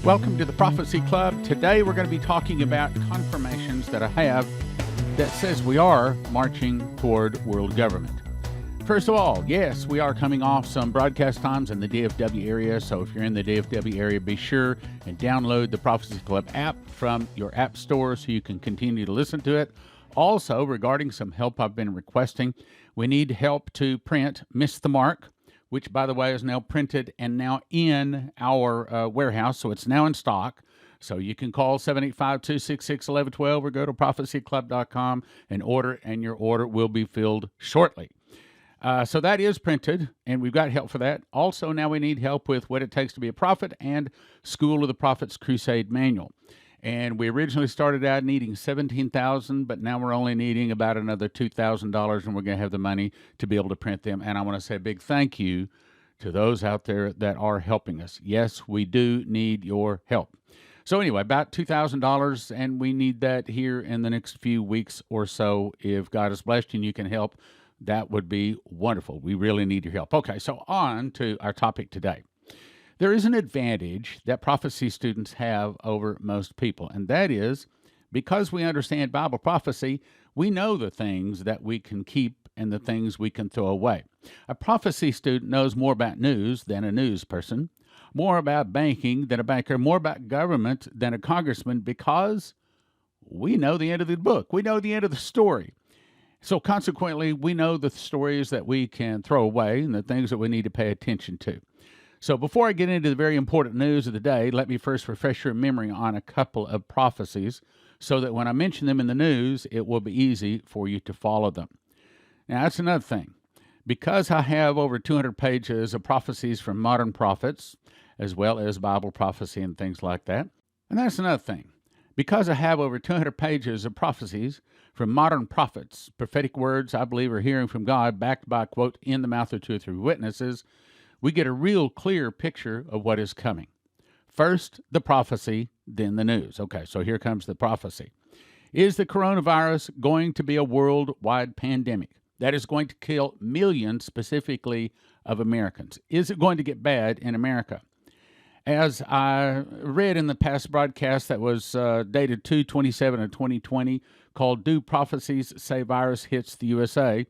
Welcome to the Prophecy Club. Today we're going to be talking about confirmations that I have that says we are marching toward world government. First of all, yes, we are coming off some broadcast times in the DFW area, so if you're in the DFW area, be sure and download the Prophecy Club app from your app store so you can continue to listen to it. Also, regarding some help I've been requesting, we need help to print Miss the Mark, which, by the way, is now printed and now in our warehouse, so it's now in stock. So you can call 785-266-1112 or go to prophecyclub.com and order, and your order will be filled shortly. So that is printed, and we've got help for that. Also, now we need help with what it takes to be a prophet and School of the Prophets Crusade Manual. And we originally started out needing $17,000, but now we're only needing about another $2,000, and we're going to have the money to be able to print them. And I want to say a big thank you to those out there that are helping us. Yes, we do need your help. So anyway, about $2,000, and we need that here in the next few weeks or so. If God has blessed you and you can help, that would be wonderful. We really need your help. Okay, so on to our topic today. There is an advantage that prophecy students have over most people, and that is because we understand Bible prophecy, we know the things that we can keep and the things we can throw away. A prophecy student knows more about news than a news person, more about banking than a banker, more about government than a congressman, because we know the end of the book. We know the end of the story. So consequently, we know the stories that we can throw away and the things that we need to pay attention to. So before I get into the very important news of the day, let me first refresh your memory on a couple of prophecies so that when I mention them in the news, it will be easy for you to follow them. Now, that's another thing. Because I have over 200 pages of prophecies from modern prophets, as well as Bible prophecy and things like that, and that's another thing. Because I have over 200 pages of prophecies from modern prophets, prophetic words I believe are hearing from God, backed by, quote, in the mouth of two or three witnesses, we get a real clear picture of what is coming. First, the prophecy, then the news. Okay, so here comes the prophecy. Is the coronavirus going to be a worldwide pandemic that is going to kill millions, specifically of Americans? Is it going to get bad in America? As I read in the past broadcast that was dated 2/27 of 2020, called Do Prophecies Say Virus Hits the USA,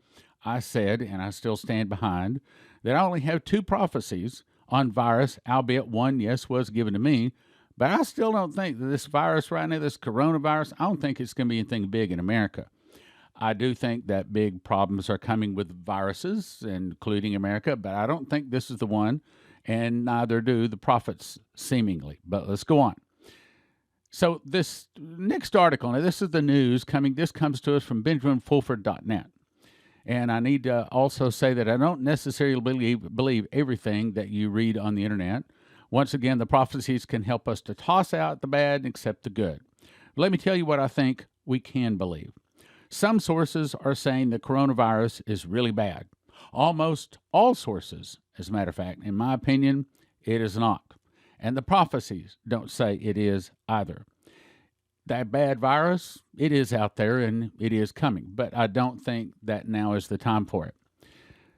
I said, and I still stand behind, that I only have two prophecies on virus, albeit one, yes, was given to me, but I still don't think that this virus right now, this coronavirus, I don't think it's going to be anything big in America. I do think that big problems are coming with viruses, including America, but I don't think this is the one, and neither do the prophets, seemingly. But let's go on. So this next article, now this is the news coming, this comes to us from BenjaminFulford.net. And I need to also say that I don't necessarily believe everything that you read on the internet. Once again, the prophecies can help us to toss out the bad and accept the good. Let me tell you what I think we can believe. Some sources are saying the coronavirus is really bad. Almost all sources, as a matter of fact, in my opinion, it is not. And the prophecies don't say it is either. That bad virus, it is out there and it is coming, but I don't think that now is the time for it.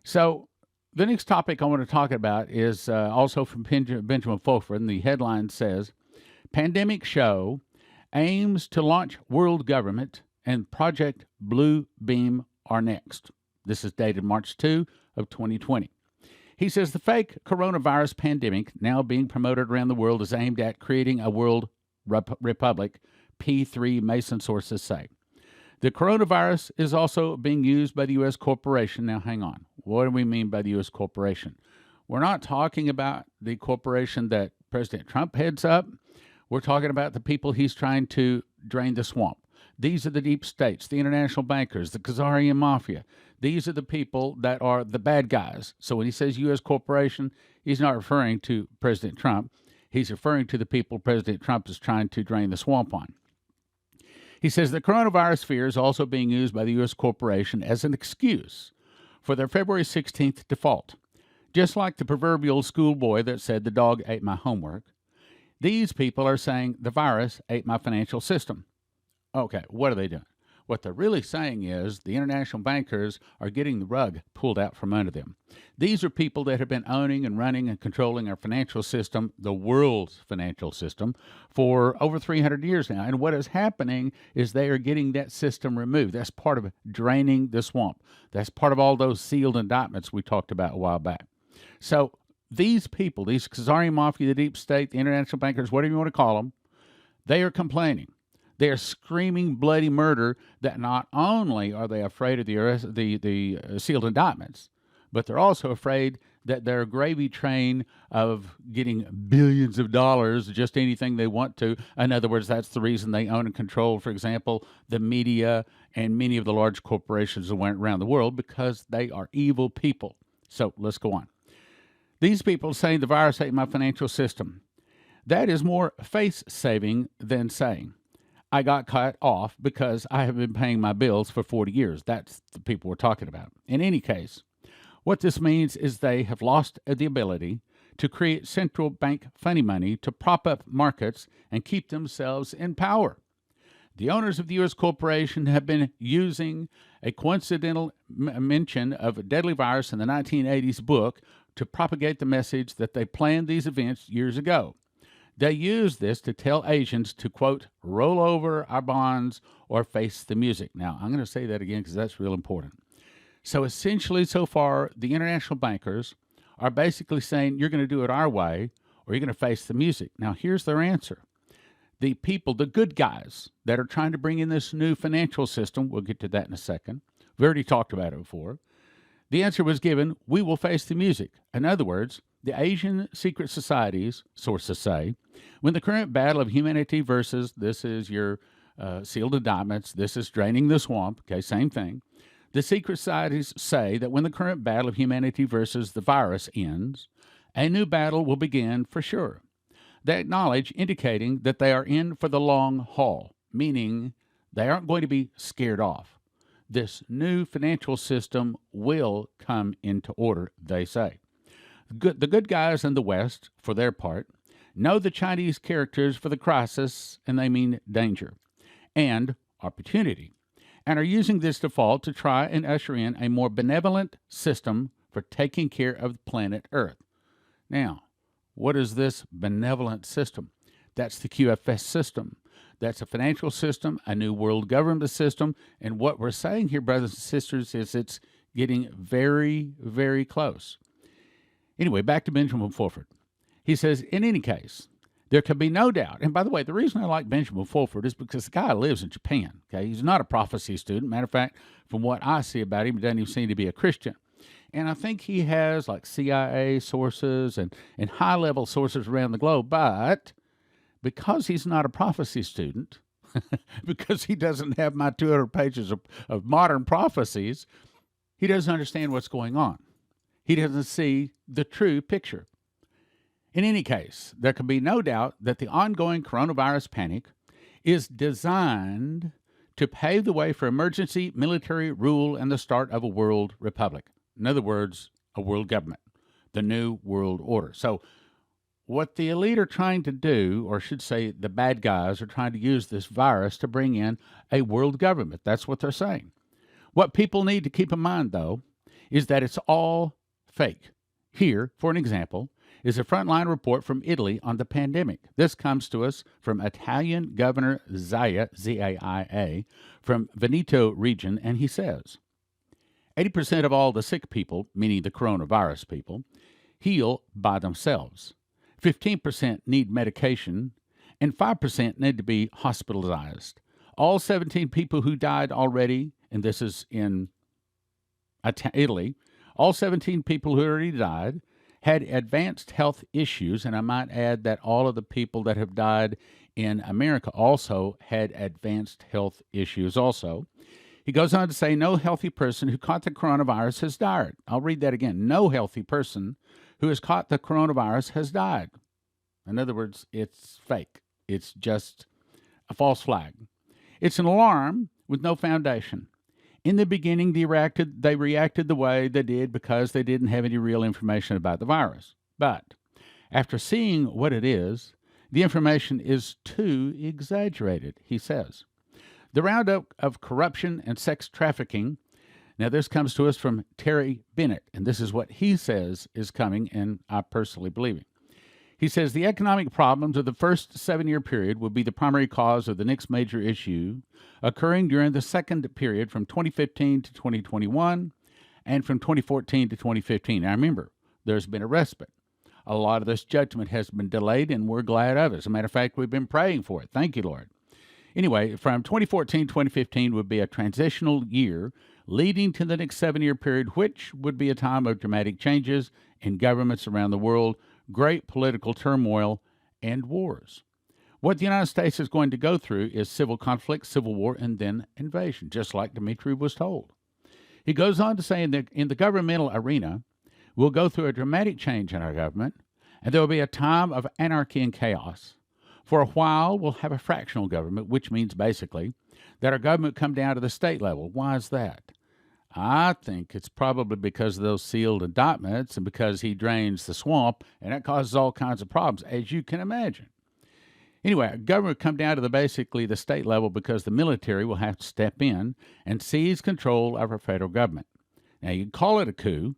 So the next topic I want to talk about is also from Benjamin Fulford, and the headline says, Pandemic Show Aims to Launch World Government and Project Blue Beam are next. This is dated March 2 of 2020. He says the fake coronavirus pandemic now being promoted around the world is aimed at creating a world republic, P3 Mason sources say. The coronavirus is also being used by the U.S. corporation. Now, hang on. What do we mean by the U.S. corporation? We're not talking about the corporation that President Trump heads up. We're talking about the people he's trying to drain the swamp. These are the deep states, the international bankers, the Khazarian mafia. These are the people that are the bad guys. So when he says U.S. corporation, he's not referring to President Trump. He's referring to the people President Trump is trying to drain the swamp on. He says the coronavirus fear is also being used by the U.S. corporation as an excuse for their February 16th default. Just like the proverbial schoolboy that said the dog ate my homework, these people are saying the virus ate my financial system. Okay, what are they doing? What they're really saying is the international bankers are getting the rug pulled out from under them. These are people that have been owning and running and controlling our financial system, the world's financial system, for over 300 years now. And what is happening is they are getting that system removed. That's part of draining the swamp. That's part of all those sealed indictments we talked about a while back. So these people, these Khazarian mafia, the deep state, the international bankers, whatever you want to call them, they are complaining. They are screaming bloody murder that not only are they afraid of the sealed indictments, but they're also afraid that their gravy train of getting billions of dollars, just anything they want to. In other words, that's the reason they own and control, for example, the media and many of the large corporations that went around the world, because they are evil people. So let's go on. These people saying the virus ate my financial system. That is more face-saving than saying, I got cut off because I have been paying my bills for 40 years. That's the people we're talking about. In any case, what this means is they have lost the ability to create central bank funny money to prop up markets and keep themselves in power. The owners of the U.S. corporation have been using a coincidental mention of a deadly virus in the 1980s book to propagate the message that they planned these events years ago. They use this to tell Asians to, quote, roll over our bonds or face the music. Now, I'm going to say that again because that's real important. So essentially, so far, the international bankers are basically saying, you're going to do it our way or you're going to face the music. Now, here's their answer. The people, the good guys that are trying to bring in this new financial system, we'll get to that in a second. We've already talked about it before. The answer was given, we will face the music. In other words, the Asian secret societies, sources say, when the current battle of humanity versus, this is your sealed indictments, this is draining the swamp, okay, same thing. The secret societies say that when the current battle of humanity versus the virus ends, a new battle will begin for sure. They acknowledge, indicating that they are in for the long haul, meaning they aren't going to be scared off. This new financial system will come into order, they say. The good guys in the West, for their part, know the Chinese characters for the crisis, and they mean danger, and opportunity, and are using this default to try and usher in a more benevolent system for taking care of the planet Earth. Now, what is this benevolent system? That's the QFS system. That's a financial system, a new world government system, and what we're saying here, brothers and sisters, is it's getting very, very close. Anyway, back to Benjamin Fulford. He says, in any case, there can be no doubt. And by the way, the reason I like Benjamin Fulford is because the guy lives in Japan. Okay, he's not a prophecy student. Matter of fact, from what I see about him, he doesn't even seem to be a Christian. And I think he has like CIA sources and high-level sources around the globe. But because he's not a prophecy student, because he doesn't have my 200 pages of modern prophecies, he doesn't understand what's going on. He doesn't see the true picture. In any case, there can be no doubt that the ongoing coronavirus panic is designed to pave the way for emergency military rule and the start of a world republic. In other words, a world government, the new world order. So what the elite are trying to do, or should say the bad guys are trying to use this virus to bring in a world government. That's what they're saying. What people need to keep in mind, though, is that it's all fake. Here, for an example, is a frontline report from Italy on the pandemic. This comes to us from Italian Governor Zaia, Z-A-I-A, from Veneto region, and he says, 80% of all the sick people, meaning the coronavirus people, heal by themselves. 15% need medication, and 5% need to be hospitalized. All 17 people who died already, and this is in Italy, all 17 people who already died had advanced health issues, and I might add that all of the people that have died in America also had advanced health issues also. He goes on to say, no healthy person who caught the coronavirus has died. I'll read that again. No healthy person who has caught the coronavirus has died. In other words, it's fake. It's just a false flag. It's an alarm with no foundation. In the beginning, they reacted the way they did because they didn't have any real information about the virus. But after seeing what it is, the information is too exaggerated, he says. The roundup of corruption and sex trafficking. Now, this comes to us from Terry Bennett, and this is what he says is coming, and I personally believe it. He says the economic problems of the first 7-year period will be the primary cause of the next major issue occurring during the second period from 2015 to 2021 and from 2014 to 2015. Now, remember, there's been a respite. A lot of this judgment has been delayed, and we're glad of it. As a matter of fact, we've been praying for it. Thank you, Lord. Anyway, from 2014 to 2015 would be a transitional year leading to the next 7-year period, which would be a time of dramatic changes in governments around the world, great political turmoil, and wars. What the United States is going to go through is civil conflict, civil war, and then invasion, just like Dmitry was told. He goes on to say in the governmental arena, we'll go through a dramatic change in our government, and there will be a time of anarchy and chaos. For a while, we'll have a fractional government, which means basically that our government come down to the state level. Why is that? I think it's probably because of those sealed indictments and because he drains the swamp, and that causes all kinds of problems, as you can imagine. Anyway, our government come down to basically the state level because the military will have to step in and seize control of our federal government. Now, you can call it a coup,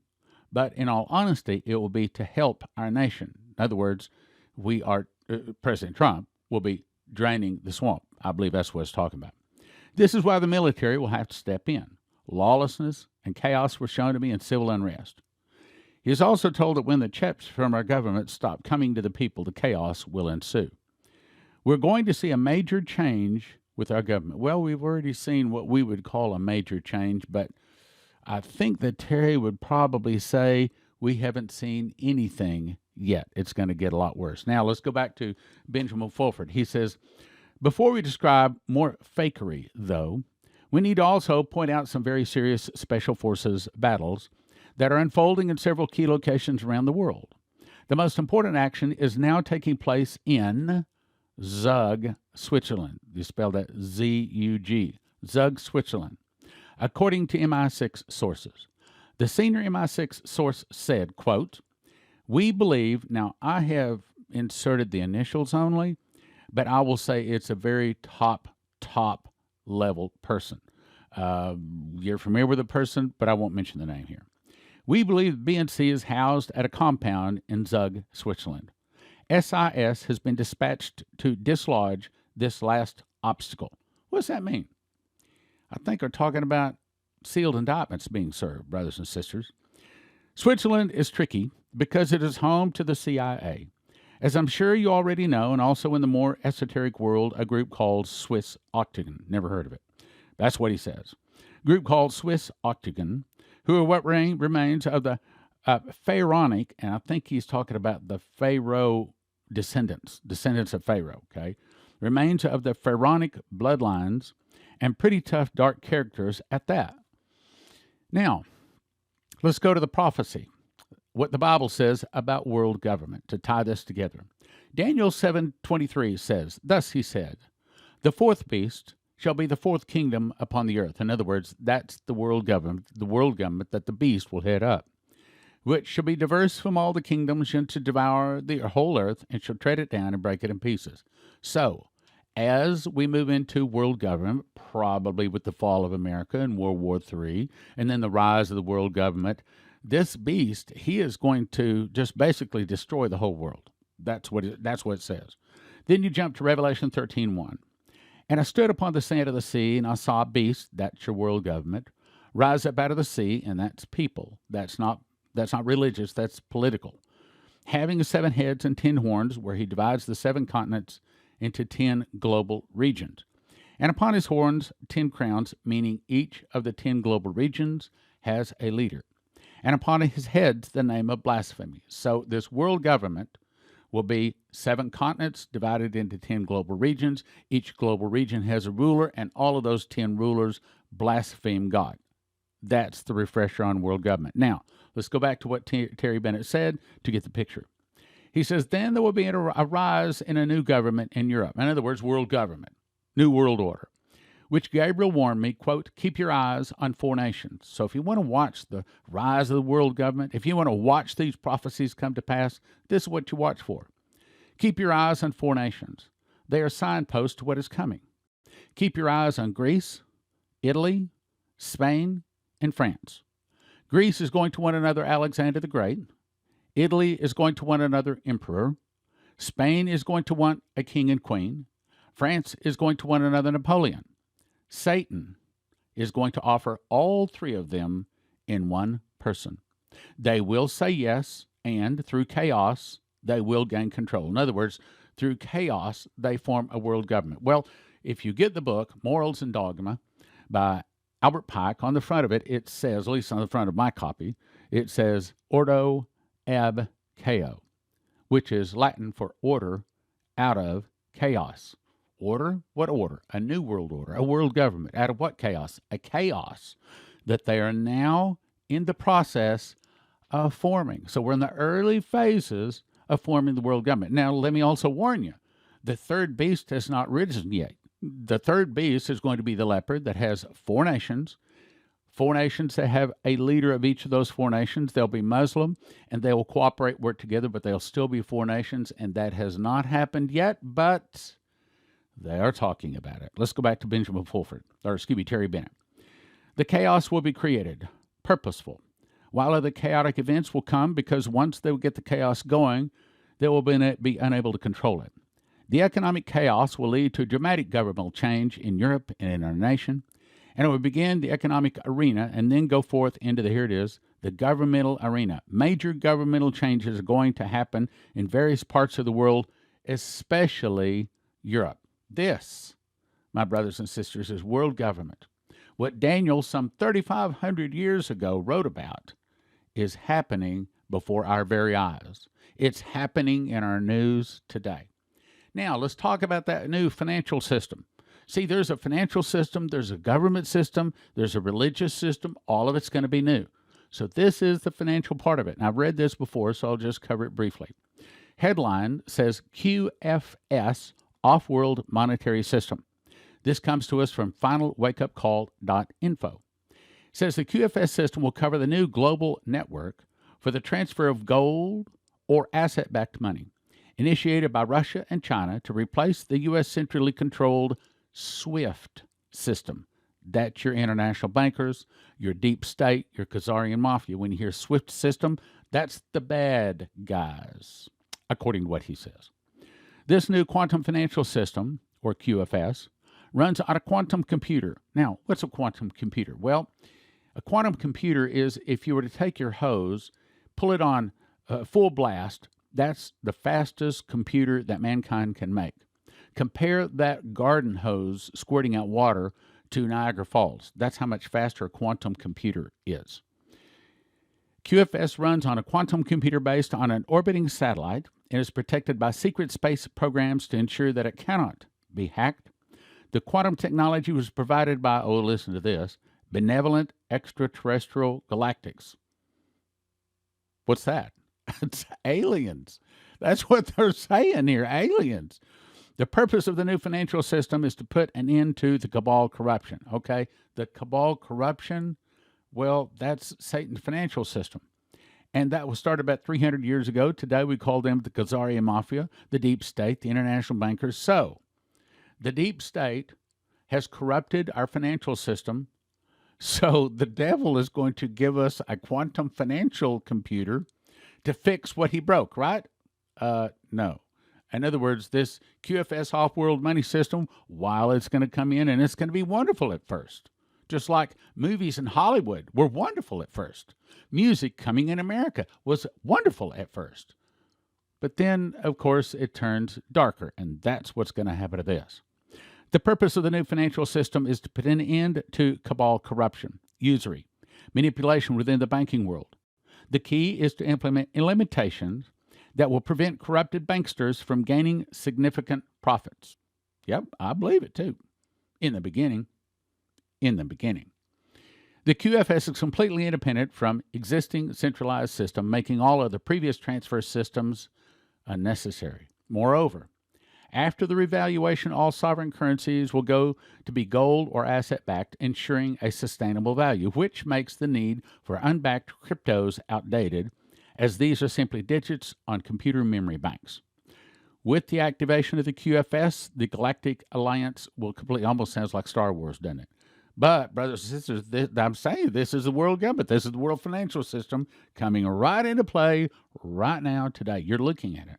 but in all honesty, it will be to help our nation. In other words, President Trump will be draining the swamp. I believe that's what it's talking about. This is why the military will have to step in. Lawlessness and chaos were shown to be in civil unrest. He is also told that when the checks from our government stop coming to the people, the chaos will ensue. We're going to see a major change with our government. Well, we've already seen what we would call a major change, but I think that Terry would probably say we haven't seen anything yet. It's going to get a lot worse. Now, let's go back to Benjamin Fulford. He says, before we describe more fakery, though, we need to also point out some very serious special forces battles that are unfolding in several key locations around the world. The most important action is now taking place in Zug, Switzerland. You spell that Z-U-G, Zug, Switzerland. According to MI6 sources, the senior MI6 source said, quote, we believe, now I have inserted the initials only, but I will say it's a very top level person. You're familiar with the person, but I won't mention the name here. We believe BNC is housed at a compound in Zug, Switzerland. SIS has been dispatched to dislodge this last obstacle. What does that mean? I think we're talking about sealed indictments being served, brothers and sisters. Switzerland is tricky because it is home to the CIA. As I'm sure you already know, and also in the more esoteric world, a group called Swiss Octagon. Never heard of it. That's what he says. A group called Swiss Octagon, who are what remains of the Pharaonic, and I think he's talking about the Pharaoh descendants of Pharaoh, okay? Remains of the Pharaonic bloodlines, and pretty tough, dark characters at that. Now, let's go to the prophecy, what the Bible says about world government, to tie this together. Daniel 7:23 says, thus he said, the fourth beast shall be the fourth kingdom upon the earth. In other words, that's the world government that the beast will head up, which shall be diverse from all the kingdoms, and to devour the whole earth, and shall tread it down and break it in pieces. So, as we move into world government, probably with the fall of America in World War III, and then the rise of the world government, this beast, he is going to just basically destroy the whole world. That's what it says. Then you jump to Revelation 13:1. And I stood upon the sand of the sea, and I saw a beast, that's your world government, rise up out of the sea, and that's people. That's not religious, that's political. Having 7 heads and 10 horns, where he divides the 7 continents into 10 global regions. And upon his horns 10 crowns, meaning each of the 10 global regions has a leader. And upon his heads the name of blasphemy. So this world government will be 7 continents divided into 10 global regions. Each global region has a ruler, and all of those 10 rulers blaspheme God. That's the refresher on world government. Now, let's go back to what Terry Bennett said to get the picture. He says, then there will be a rise in a new government in Europe. In other words, world government, new world order, which Gabriel warned me, quote, keep your eyes on 4 nations. So if you want to watch the rise of the world government, if you want to watch these prophecies come to pass, this is what you watch for. Keep your eyes on 4 nations. They are signposts to what is coming. Keep your eyes on Greece, Italy, Spain, and France. Greece is going to want another Alexander the Great. Italy is going to want another emperor. Spain is going to want a king and queen. France is going to want another Napoleon. Satan is going to offer all three of them in one person. They will say yes, and through chaos, they will gain control. In other words, through chaos, they form a world government. Well, if you get the book, Morals and Dogma, by Albert Pike, on the front of it, it says, at least on the front of my copy, it says Ordo ab chao, which is Latin for order out of chaos. Order? What order? A new world order, a world government. Out of what chaos? A chaos that they are now in the process of forming. So we're in the early phases of forming the world government. Now, let me also warn you, the third beast has not risen yet. The third beast is going to be the leopard that has four nations that have a leader of each of those four nations. They'll be Muslim, and they will cooperate, work together, but they'll still be four nations, and that has not happened yet, but they are talking about it. Let's go back to Terry Bennett. The chaos will be created, purposeful, while other chaotic events will come because once they get the chaos going, they will be unable to control it. The economic chaos will lead to dramatic governmental change in Europe and in our nation, and it will begin the economic arena and then go forth into the governmental arena. Major governmental changes are going to happen in various parts of the world, especially Europe. This, my brothers and sisters, is world government. What Daniel, some 3,500 years ago, wrote about is happening before our very eyes. It's happening in our news today. Now, let's talk about that new financial system. See, there's a financial system, there's a government system, there's a religious system. All of it's going to be new. So this is the financial part of it. And I've read this before, so I'll just cover it briefly. Headline says QFS, Off-World Monetary System. This comes to us from finalwakeupcall.info. It says the QFS system will cover the new global network for the transfer of gold or asset-backed money, initiated by Russia and China to replace the U.S. centrally controlled SWIFT system. That's your international bankers, your deep state, your Khazarian mafia. When you hear SWIFT system, that's the bad guys, according to what he says. This new quantum financial system, or QFS, runs on a quantum computer. Now, what's a quantum computer? Well, a quantum computer is if you were to take your hose, pull it on full blast, that's the fastest computer that mankind can make. Compare that garden hose squirting out water to Niagara Falls. That's how much faster a quantum computer is. QFS runs on a quantum computer based on an orbiting satellite and is protected by secret space programs to ensure that it cannot be hacked. The quantum technology was provided by, listen to this, Benevolent Extraterrestrial Galactics. What's that? It's aliens. That's what they're saying here, aliens. The purpose of the new financial system is to put an end to the cabal corruption, okay? The cabal corruption, well, that's Satan's financial system. And that was started about 300 years ago. Today we call them the Khazarian Mafia, the deep state, the international bankers. So, the deep state has corrupted our financial system. So, the devil is going to give us a quantum financial computer to fix what he broke, right? No. In other words, this QFS off-world money system, while it's going to come in and it's going to be wonderful at first, just like movies in Hollywood were wonderful at first. Music coming in America was wonderful at first. But then, of course, it turns darker, and that's what's going to happen to this. The purpose of the new financial system is to put an end to cabal corruption, usury, manipulation within the banking world. The key is to implement limitations that will prevent corrupted banksters from gaining significant profits. Yep, I believe it too. In the beginning. The QFS is completely independent from existing centralized system, making all of the previous transfer systems unnecessary. Moreover, after the revaluation, all sovereign currencies will go to be gold or asset-backed, ensuring a sustainable value, which makes the need for unbacked cryptos outdated, as these are simply digits on computer memory banks. With the activation of the QFS, the Galactic Alliance will completely, almost sounds like Star Wars, doesn't it? But, brothers and sisters, I'm saying this is the world government. This is the world financial system coming right into play right now, today. You're looking at it.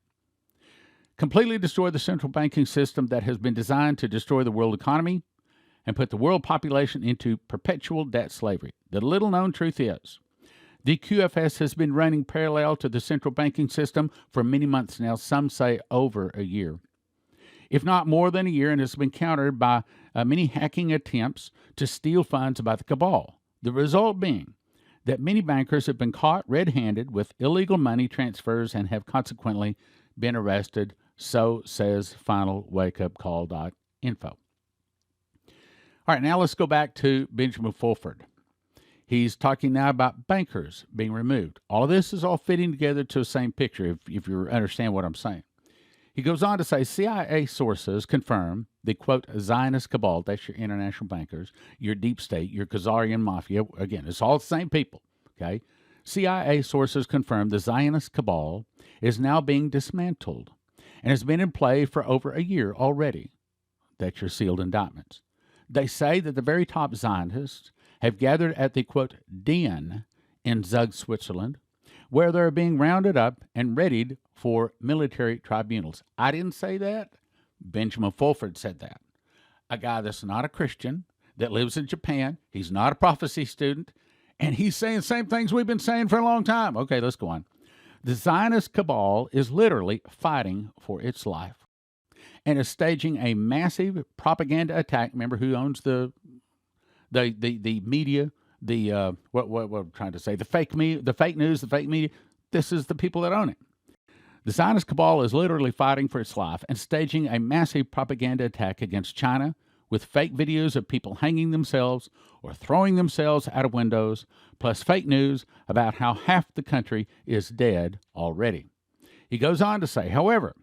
Completely destroy the central banking system that has been designed to destroy the world economy and put the world population into perpetual debt slavery. The little-known truth is, the QFS has been running parallel to the central banking system for many months now, some say over a year, if not more than a year, and has been countered by many hacking attempts to steal funds by the cabal. The result being that many bankers have been caught red-handed with illegal money transfers and have consequently been arrested, so says finalwakeupcall.info. All right, now let's go back to Benjamin Fulford. He's talking now about bankers being removed. All of this is all fitting together to the same picture, if you understand what I'm saying. He goes on to say, CIA sources confirm the, quote, Zionist cabal, that's your international bankers, your deep state, your Khazarian mafia, again, it's all the same people, okay? CIA sources confirm the Zionist cabal is now being dismantled and has been in play for over a year already. That's your sealed indictments. They say that the very top Zionists have gathered at the, quote, den in Zug, Switzerland, where they're being rounded up and readied for military tribunals. I didn't say that. Benjamin Fulford said that. A guy that's not a Christian, that lives in Japan, he's not a prophecy student, and he's saying the same things we've been saying for a long time. Okay, let's go on. The Zionist cabal is literally fighting for its life and is staging a massive propaganda attack. Remember who owns the media, what I'm trying to say, the fake news, the fake media. This is the people that own it. The Zionist cabal is literally fighting for its life and staging a massive propaganda attack against China with fake videos of people hanging themselves or throwing themselves out of windows, plus fake news about how half the country is dead already. He goes on to say, however,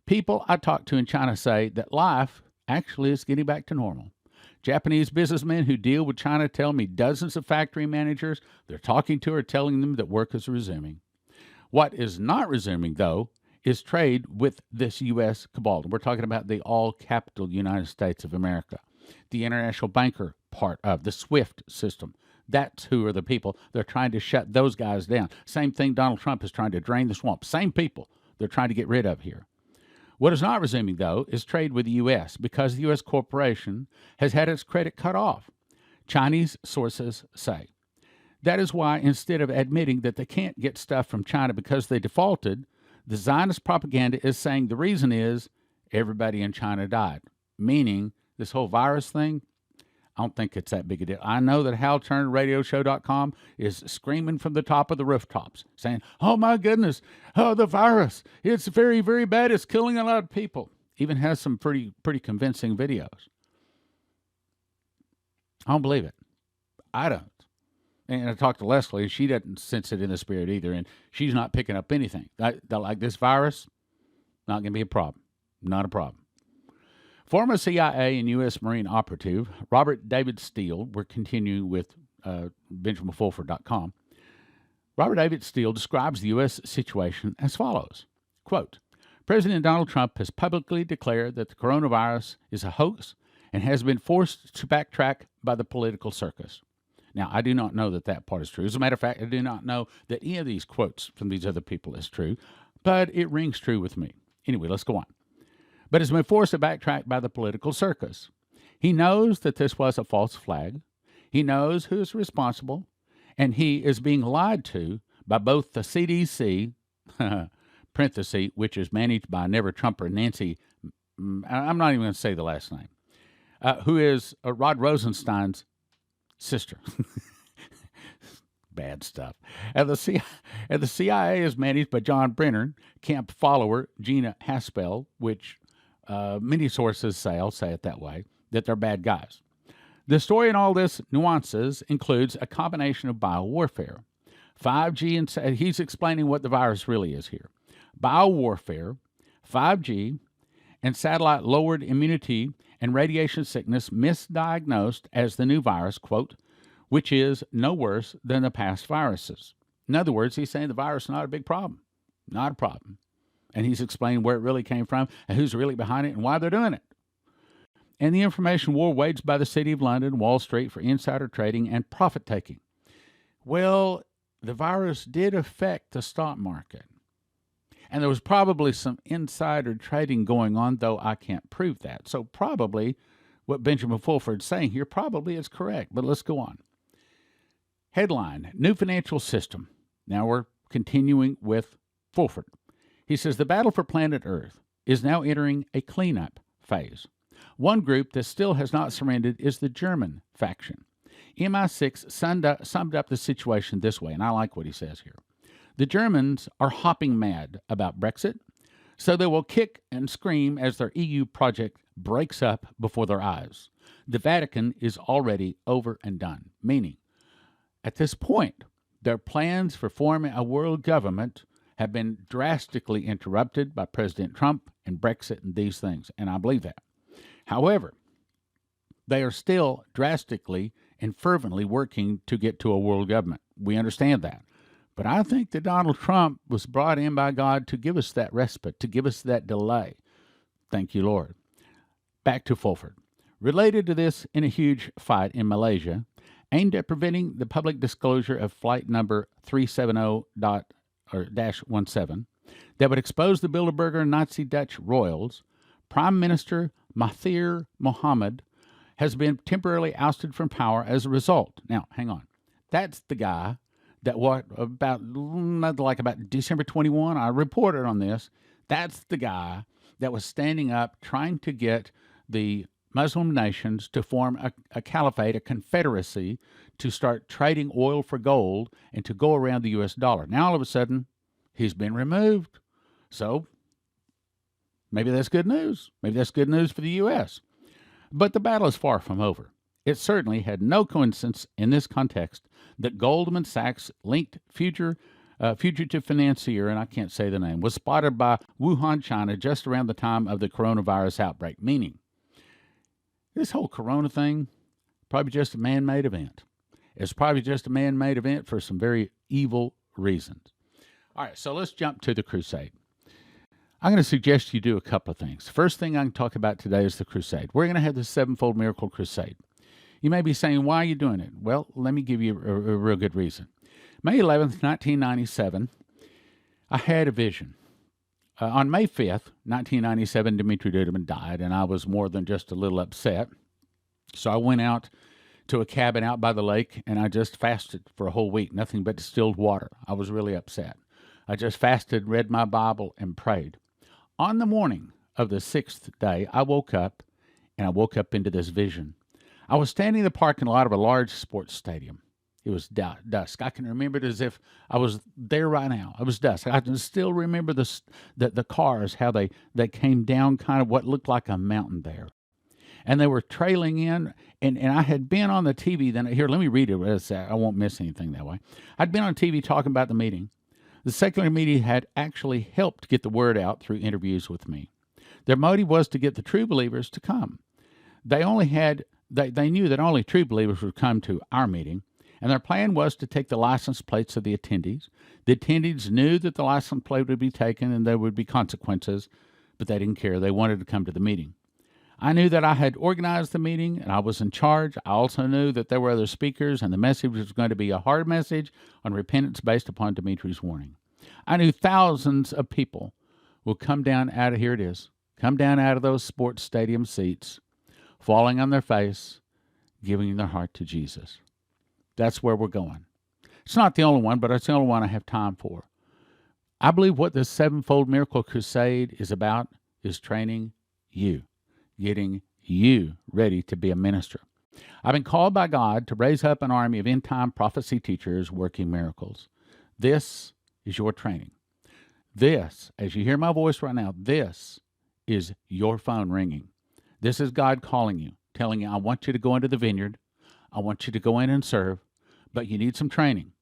people I talk to in China say that life actually is getting back to normal. Japanese businessmen who deal with China tell me dozens of factory managers they're talking to are telling them that work is resuming. What is not resuming, though, is trade with this U.S. cabal. We're talking about the all-capital United States of America, the international banker part of the SWIFT system. That's who are the people. They're trying to shut those guys down. Same thing Donald Trump is trying to drain the swamp. Same people they're trying to get rid of here. What is not resuming, though, is trade with the U.S. because the U.S. corporation has had its credit cut off, Chinese sources say. That is why, instead of admitting that they can't get stuff from China because they defaulted, the Zionist propaganda is saying the reason is everybody in China died, meaning this whole virus thing, I don't think it's that big a deal. I know that HalTurnerRadioshow.com is screaming from the top of the rooftops, saying, oh my goodness, oh, the virus, it's very, very bad. It's killing a lot of people. Even has some pretty convincing videos. I don't believe it. I don't. And I talked to Leslie, she doesn't sense it in the spirit either, and she's not picking up anything. Like this virus, not going to be a problem. Not a problem. Former CIA and U.S. Marine operative Robert David Steele, we're continuing with BenjaminFulford.com. Robert David Steele describes the U.S. situation as follows, quote, President Donald Trump has publicly declared that the coronavirus is a hoax and has been forced to backtrack by the political circus. Now, I do not know that that part is true. As a matter of fact, I do not know that any of these quotes from these other people is true, but it rings true with me. Anyway, let's go on. But has been forced to backtrack by the political circus. He knows that this was a false flag. He knows who is responsible, and he is being lied to by both the CDC, parenthesis, which is managed by Never Trumper Nancy, I'm not even going to say the last name, who is Rod Rosenstein's sister. Bad stuff. And the CIA is managed by John Brennan, camp follower Gina Haspel, which many sources say, I'll say it that way, that they're bad guys. The story in all this nuances includes a combination of biowarfare, 5G, and he's explaining what the virus really is here. Biowarfare, 5G, and satellite lowered immunity and radiation sickness misdiagnosed as the new virus, quote, which is no worse than the past viruses. In other words, he's saying the virus is not a big problem. Not a problem. And he's explained where it really came from and who's really behind it and why they're doing it. And the information war waged by the City of London, Wall Street for insider trading and profit-taking. Well, the virus did affect the stock market. And there was probably some insider trading going on, though I can't prove that. So probably what Benjamin Fulford's saying here probably is correct. But let's go on. Headline, New Financial System. Now we're continuing with Fulford. He says the battle for planet Earth is now entering a cleanup phase. One group that still has not surrendered is the German faction. MI6 summed up the situation this way, and I like what he says here. The Germans are hopping mad about Brexit, so they will kick and scream as their EU project breaks up before their eyes. The Vatican is already over and done, meaning, at this point, their plans for forming a world government have been drastically interrupted by President Trump and Brexit and these things, and I believe that. However, they are still drastically and fervently working to get to a world government. We understand that. But I think that Donald Trump was brought in by God to give us that respite, to give us that delay. Thank you, Lord. Back to Fulford. Related to this, in a huge fight in Malaysia, aimed at preventing the public disclosure of flight number 370-17 that would expose the Bilderberger Nazi Dutch royals, Prime Minister Mahathir Mohamad has been temporarily ousted from power as a result. Now, hang on. That's the guy that about December 21, I reported on this. That's the guy that was standing up trying to get the Muslim nations to form a caliphate, a confederacy, to start trading oil for gold and to go around the U.S. dollar. Now, all of a sudden, he's been removed. So, maybe that's good news. Maybe that's good news for the U.S. But the battle is far from over. It certainly had no coincidence in this context that Goldman Sachs linked fugitive financier, and I can't say the name, was spotted by Wuhan, China, just around the time of the coronavirus outbreak, meaning this whole corona thing, probably just a man-made event. It's probably just a man-made event for some very evil reasons. All right, so let's jump to the crusade. I'm going to suggest you do a couple of things. First thing I can talk about today is the crusade. We're going to have the sevenfold miracle crusade. You may be saying, why are you doing it? Well, let me give you a real good reason. May 11th, 1997, I had a vision. On May 5th, 1997, Dmitri Duduman died, and I was more than just a little upset. So I went out to a cabin out by the lake, and I just fasted for a whole week, nothing but distilled water. I was really upset. I just fasted, read my Bible, and prayed. On the morning of the sixth day, I woke up, and I woke up into this vision. I was standing in the parking lot of a large sports stadium. It was dusk. I can remember it as if I was there right now. It was dusk. I can still remember the cars, how they came down kind of what looked like a mountain there. And they were trailing in, and I had been on the TV. Then here, let me read it. I won't miss anything that way. I'd been on TV talking about the meeting. The secular media had actually helped get the word out through interviews with me. Their motive was to get the true believers to come. They knew that only true believers would come to our meeting, and their plan was to take the license plates of the attendees. The attendees knew that the license plate would be taken and there would be consequences, but they didn't care. They wanted to come to the meeting. I knew that I had organized the meeting and I was in charge. I also knew that there were other speakers and the message was going to be a hard message on repentance based upon Dimitri's warning. I knew thousands of people will come down out of those sports stadium seats, falling on their face, giving their heart to Jesus. That's where we're going. It's not the only one, but it's the only one I have time for. I believe what this sevenfold miracle crusade is about is training you, getting you ready to be a minister. I've been called by God to raise up an army of end-time prophecy teachers working miracles. This is your training. This, as you hear my voice right now, this is your phone ringing. This is God calling you, telling you, I want you to go into the vineyard. I want you to go in and serve, but you need some training.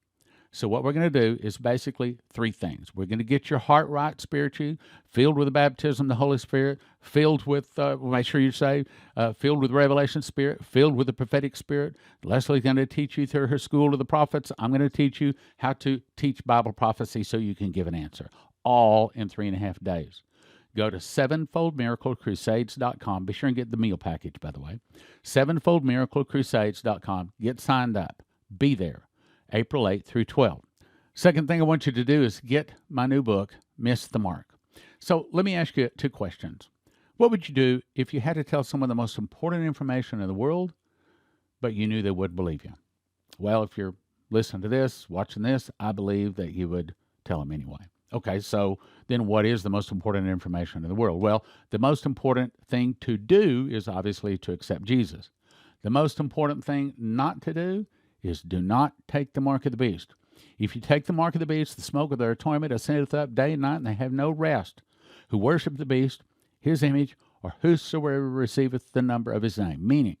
So what we're going to do is basically three things. We're going to get your heart right spiritually, filled with the baptism of the Holy Spirit, filled with, make sure you're saved, filled with revelation spirit, filled with the prophetic spirit. Leslie's going to teach you through her school of the prophets. I'm going to teach you how to teach Bible prophecy so you can give an answer. all in 3.5 days. Go to sevenfoldmiraclecrusades.com. Be sure and get the meal package, by the way. sevenfoldmiraclecrusades.com. Get signed up. Be there April 8th through 12th. Second thing I want you to do is get my new book, Miss the Mark. So let me ask you 2 questions. What would you do if you had to tell someone the most important information in the world, but you knew they wouldn't believe you? Well, if you're listening to this, watching this, I believe that you would tell them anyway. Okay, so then what is the most important information in the world? Well, the most important thing to do is obviously to accept Jesus. The most important thing not to do is do not take the mark of the beast. If you take the mark of the beast, the smoke of their torment ascendeth up day and night, and they have no rest, who worship the beast, his image, or whosoever receiveth the number of his name. Meaning,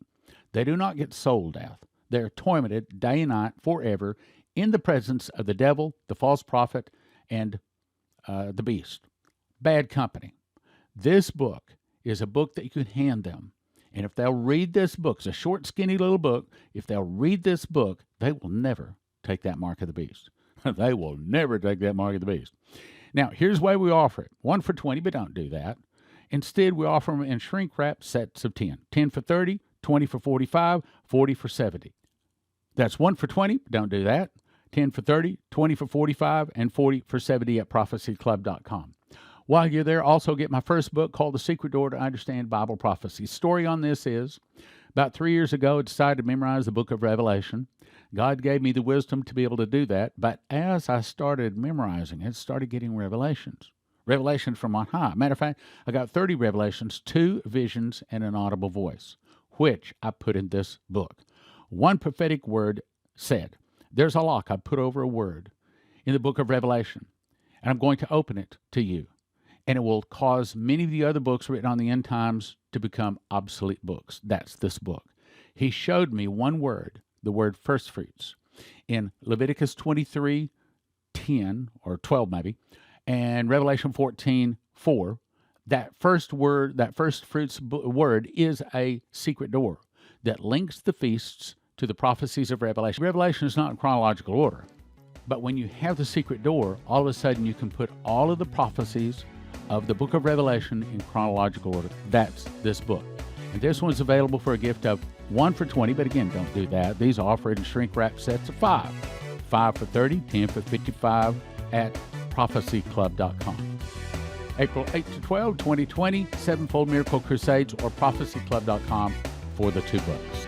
they do not get soul death. They are tormented day and night forever in the presence of the devil, the false prophet, and the beast. Bad company. This book is a book that you can hand them. And if they'll read this book, it's a short, skinny little book. If they'll read this book, they will never take that mark of the beast. They will never take that mark of the beast. Now, here's why we offer it. 1 for 20, but don't do that. Instead, we offer them in shrink wrap sets of 10. 10 for 30, 20 for 45, 40 for 70. That's 1 for 20, but don't do that. 10 for 30, 20 for 45, and 40 for 70 at prophecyclub.com. While you're there, also get my first book called The Secret Door to Understand Bible Prophecy. Story on this is, about 3 years ago, I decided to memorize the book of Revelation. God gave me the wisdom to be able to do that, but as I started memorizing it, started getting revelations. Revelations from on high. Matter of fact, I got 30 revelations, 2 visions, and an audible voice, which I put in this book. One prophetic word said, there's a lock I put over a word in the book of Revelation, and I'm going to open it to you. And it will cause many of the other books written on the end times to become obsolete books. That's this book. He showed me one word, the word first fruits, in Leviticus 23:10 or 12 maybe, and Revelation 14:4. That first word, that first fruits word is a secret door that links the feasts to the prophecies of Revelation. Revelation is not in chronological order, but when you have the secret door, all of a sudden you can put all of the prophecies of the book of Revelation in chronological order. That's this book. And this one's available for a gift of 1 for 20, but again, don't do that. These are offered in shrink wrap sets of 5. 5 for 30, 10 for 55 at prophecyclub.com. April 8 to 12, 2020, Sevenfold Miracle Crusades or prophecyclub.com for the 2 books.